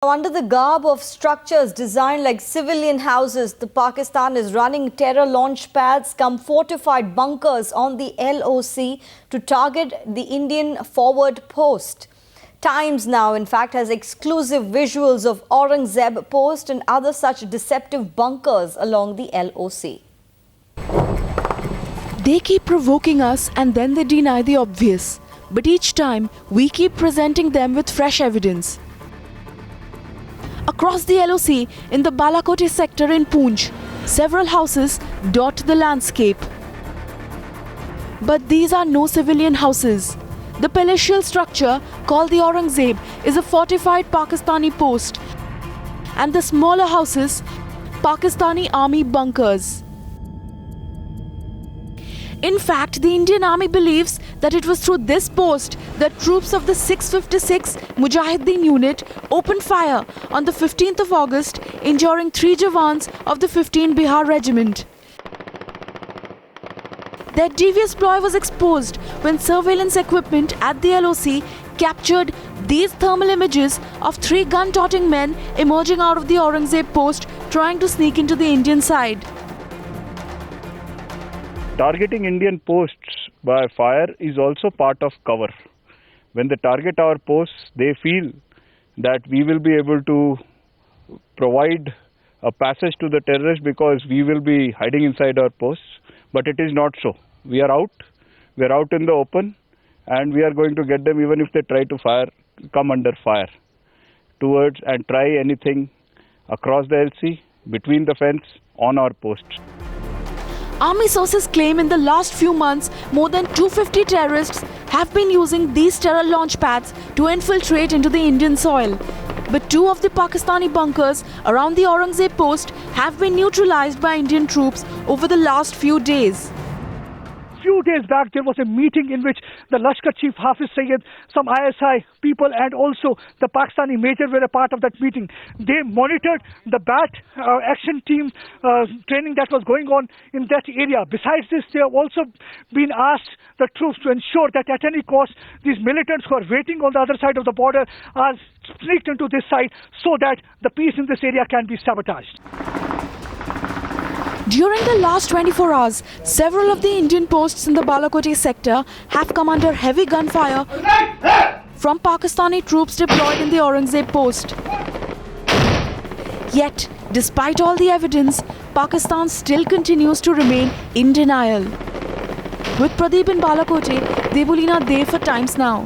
Under the garb of structures designed like civilian houses, the Pakistan is running terror launch pads come fortified bunkers on the LOC to target the Indian forward post. Times now, in fact, has exclusive visuals of Aurangzeb post and other such deceptive bunkers along the LOC. They keep provoking us and then they deny the obvious. But each time, we keep presenting them with fresh evidence. Across the LOC in the Balakote sector in Poonch, several houses dot the landscape. But these are no civilian houses. The palatial structure called the Aurangzeb is a fortified Pakistani post, and the smaller houses, Pakistani army bunkers. In fact, the Indian Army believes that it was through this post that troops of the 656 Mujahideen unit opened fire on the 15th of August, injuring 3 Jawans of the 15 Bihar Regiment. Their devious ploy was exposed when surveillance equipment at the LOC captured these thermal images of 3 gun-toting men emerging out of the Aurangzeb post trying to sneak into the Indian side. Targeting Indian posts by fire is also part of cover. When they target our posts, they feel that we will be able to provide a passage to the terrorists because we will be hiding inside our posts. But it is not so. We are out in the open, and we are going to get them even if they try to come under fire towards and try anything across the LC, between the fence, on our posts. Army sources claim in the last few months, more than 250 terrorists have been using these terror launch pads to infiltrate into the Indian soil. But 2 of the Pakistani bunkers around the Aurangzeb post have been neutralized by Indian troops over the last few days. Few days back, there was a meeting in which the Lashkar Chief Hafiz Sayyid, some ISI people and also the Pakistani major were a part of that meeting. They monitored the BAT action team training that was going on in that area. Besides this, they have also been asked the troops to ensure that at any cost, these militants who are waiting on the other side of the border are sneaked into this side so that the peace in this area can be sabotaged. During the last 24 hours, several of the Indian posts in the Balakote sector have come under heavy gunfire from Pakistani troops deployed in the Aurangzeb post. Yet, despite all the evidence, Pakistan still continues to remain in denial. With Pradeep in Balakote, Debulina Dev for Times Now.